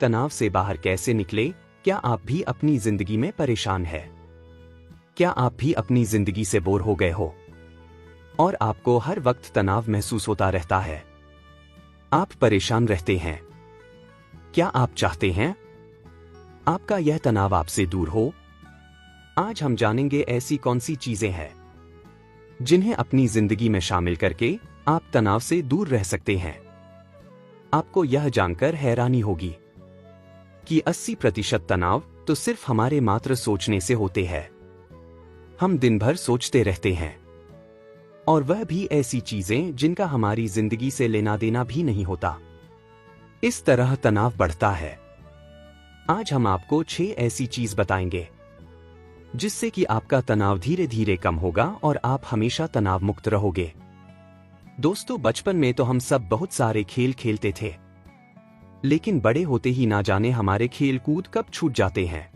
तनाव से बाहर कैसे निकले? क्या आप भी अपनी जिंदगी में परेशान हैं? क्या आप भी अपनी जिंदगी से बोर हो गए हो और आपको हर वक्त तनाव महसूस होता रहता है? आप परेशान रहते हैं? क्या आप चाहते हैं आपका यह तनाव आपसे दूर हो? आज हम जानेंगे ऐसी कौन सी चीजें हैं जिन्हें अपनी जिंदगी में शामिल करके आप तनाव से दूर रह सकते हैं। आपको यह जानकर हैरानी होगी कि 80% तनाव तो सिर्फ हमारे मात्र सोचने से होते हैं। हम दिन भर सोचते रहते हैं, और वह भी ऐसी चीजें जिनका हमारी जिंदगी से लेना देना भी नहीं होता। इस तरह तनाव बढ़ता है। आज हम आपको 6 ऐसी चीज बताएंगे जिससे कि आपका तनाव धीरे धीरे कम होगा और आप हमेशा तनाव मुक्त रहोगे। दोस्तों, बचपन में तो हम सब बहुत सारे खेल खेलते थे, लेकिन बड़े होते ही ना जाने हमारे खेल कूद कब छूट जाते हैं,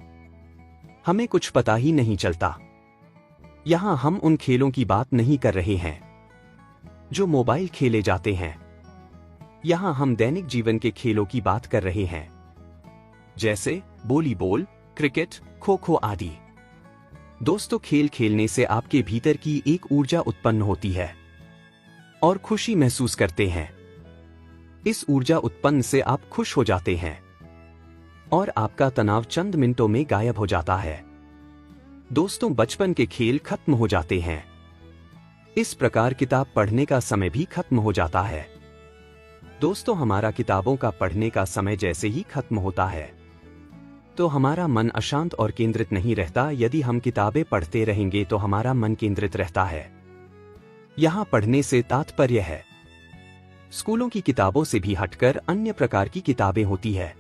हमें कुछ पता ही नहीं चलता। यहां हम उन खेलों की बात नहीं कर रहे हैं जो मोबाइल खेले जाते हैं। यहां हम दैनिक जीवन के खेलों की बात कर रहे हैं, जैसे वॉलीबॉल, क्रिकेट, खो खो आदि। दोस्तों, खेल खेलने से आपके भीतर की एक ऊर्जा उत्पन्न होती है और खुशी महसूस करते हैं। इस ऊर्जा उत्पन्न से आप खुश हो जाते हैं और आपका तनाव चंद मिनटों में गायब हो जाता है। दोस्तों, बचपन के खेल खत्म हो जाते हैं। इस प्रकार किताब पढ़ने का समय भी खत्म हो जाता है। दोस्तों, हमारा किताबों का पढ़ने का समय जैसे ही खत्म होता है तो हमारा मन अशांत और केंद्रित नहीं रहता। यदि हम किताबें पढ़ते रहेंगे तो हमारा मन केंद्रित रहता है। यहां पढ़ने से तात्पर्य है स्कूलों की किताबों से भी हटकर अन्य प्रकार की किताबें होती है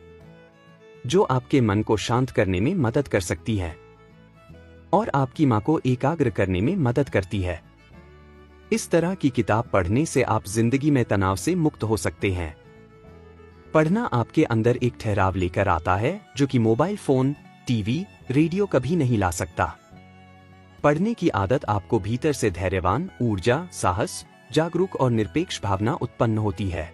जो आपके मन को शांत करने में मदद कर सकती है और आपकी मां को एकाग्र करने में मदद करती है। इस तरह की किताब पढ़ने से आप जिंदगी में तनाव से मुक्त हो सकते हैं। पढ़ना आपके अंदर एक ठहराव लेकर आता है जो कि मोबाइल फोन, टीवी, रेडियो कभी नहीं ला सकता। पढ़ने की आदत आपको भीतर से धैर्यवान, ऊर्जा, साहस, जागरूक और निरपेक्ष भावना उत्पन्न होती है।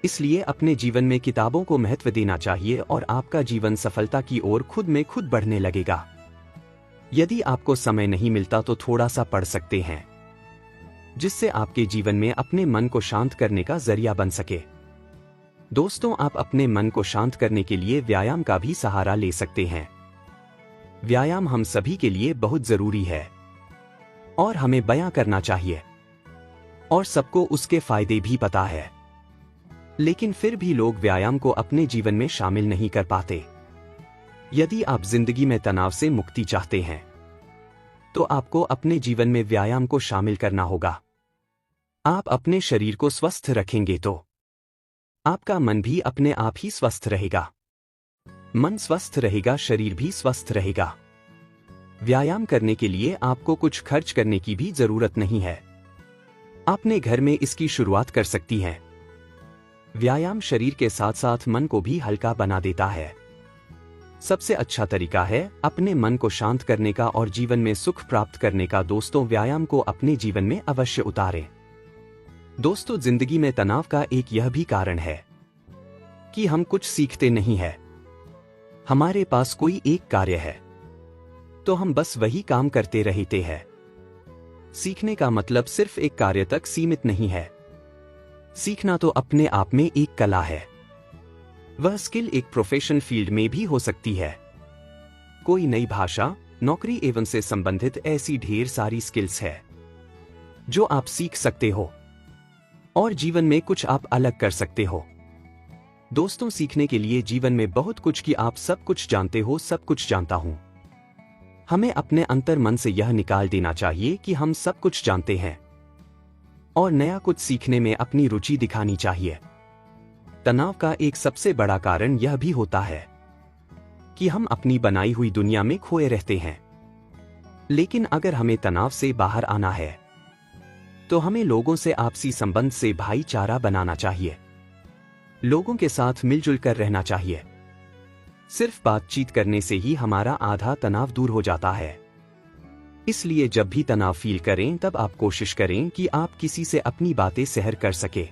इसलिए अपने जीवन में किताबों को महत्व देना चाहिए और आपका जीवन सफलता की ओर खुद में खुद बढ़ने लगेगा। यदि आपको समय नहीं मिलता तो थोड़ा सा पढ़ सकते हैं, जिससे आपके जीवन में अपने मन को शांत करने का जरिया बन सके। दोस्तों, आप अपने मन को शांत करने के लिए व्यायाम का भी सहारा ले सकते हैं। व्यायाम हम सभी के लिए बहुत जरूरी है और हमें बयां करना चाहिए, और सबको उसके फायदे भी पता है, लेकिन फिर भी लोग व्यायाम को अपने जीवन में शामिल नहीं कर पाते। यदि आप जिंदगी में तनाव से मुक्ति चाहते हैं तो आपको अपने जीवन में व्यायाम को शामिल करना होगा। आप अपने शरीर को स्वस्थ रखेंगे तो आपका मन भी अपने आप ही स्वस्थ रहेगा। मन स्वस्थ रहेगा, शरीर भी स्वस्थ रहेगा। व्यायाम करने के लिए आपको कुछ खर्च करने की भी जरूरत नहीं है। अपने घर में इसकी शुरुआत कर सकती हैं। व्यायाम शरीर के साथ साथ मन को भी हल्का बना देता है। सबसे अच्छा तरीका है अपने मन को शांत करने का और जीवन में सुख प्राप्त करने का। दोस्तों, व्यायाम को अपने जीवन में अवश्य उतारें। दोस्तों, जिंदगी में तनाव का एक यह भी कारण है कि हम कुछ सीखते नहीं हैं। हमारे पास कोई एक कार्य है तो हम बस वही काम करते रहते हैं। सीखने का मतलब सिर्फ एक कार्य तक सीमित नहीं है। सीखना तो अपने आप में एक कला है। वह स्किल एक प्रोफेशन फील्ड में भी हो सकती है। कोई नई भाषा, नौकरी एवं से संबंधित ऐसी ढेर सारी स्किल्स है जो आप सीख सकते हो और जीवन में कुछ आप अलग कर सकते हो। दोस्तों, सीखने के लिए जीवन में बहुत कुछ कि आप सब कुछ जानते हो, सब कुछ जानता हूं। हमें अपने अंतर मन से यह निकाल देना चाहिए कि हम सब कुछ जानते हैं और नया कुछ सीखने में अपनी रुचि दिखानी चाहिए। तनाव का एक सबसे बड़ा कारण यह भी होता है कि हम अपनी बनाई हुई दुनिया में खोए रहते हैं। लेकिन अगर हमें तनाव से बाहर आना है तो हमें लोगों से आपसी संबंध से भाईचारा बनाना चाहिए। लोगों के साथ मिलजुल कर रहना चाहिए। सिर्फ बातचीत करने से ही हमारा आधा तनाव दूर हो जाता है। इसलिए जब भी तनाव फील करें तब आप कोशिश करें कि आप किसी से अपनी बातें शेयर कर सके।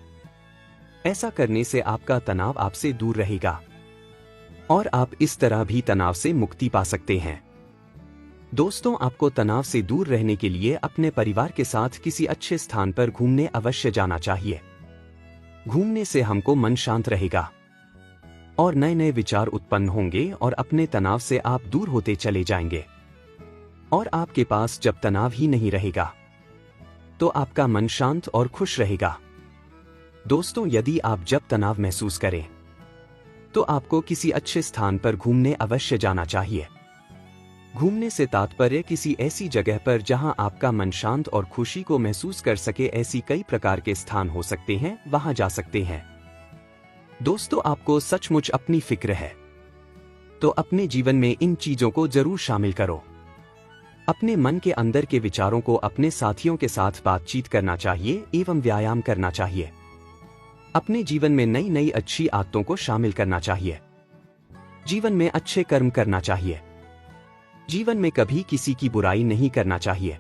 ऐसा करने से आपका तनाव आपसे दूर रहेगा। और आप इस तरह भी तनाव से मुक्ति पा सकते हैं। दोस्तों, आपको तनाव से दूर रहने के लिए अपने परिवार के साथ किसी अच्छे स्थान पर घूमने अवश्य जाना चाहिए। घूमने से हमको मन शांत रहेगा और नए नए विचार उत्पन्न होंगे और अपने तनाव से आप दूर होते चले जाएंगे। और आपके पास जब तनाव ही नहीं रहेगा तो आपका मन शांत और खुश रहेगा। दोस्तों, यदि आप जब तनाव महसूस करें तो आपको किसी अच्छे स्थान पर घूमने अवश्य जाना चाहिए। घूमने से तात्पर्य किसी ऐसी जगह पर जहां आपका मन शांत और खुशी को महसूस कर सके। ऐसी कई प्रकार के स्थान हो सकते हैं, वहां जा सकते हैं। दोस्तों, आपको सचमुच अपनी फिक्र है तो अपने जीवन में इन चीजों को जरूर शामिल करो। अपने मन के अंदर के विचारों को अपने साथियों के साथ बातचीत करना चाहिए एवं व्यायाम करना चाहिए। अपने जीवन में नई नई अच्छी आदतों को शामिल करना चाहिए। जीवन में अच्छे कर्म करना चाहिए। जीवन में कभी किसी की बुराई नहीं करना चाहिए।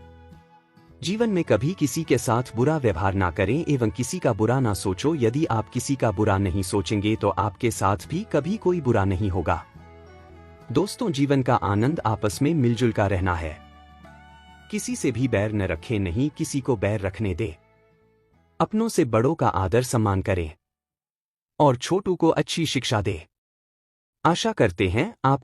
जीवन में कभी किसी के साथ बुरा व्यवहार ना करें एवं किसी का बुरा ना सोचो। यदि आप किसी का बुरा नहीं सोचेंगे तो आपके साथ भी कभी कोई बुरा नहीं होगा। दोस्तों, जीवन का आनंद आपस में मिलजुल कर रहना है। किसी से भी बैर न रखें, नहीं किसी को बैर रखने दे। अपनों से बड़ों का आदर सम्मान करें और छोटों को अच्छी शिक्षा दे। आशा करते हैं आप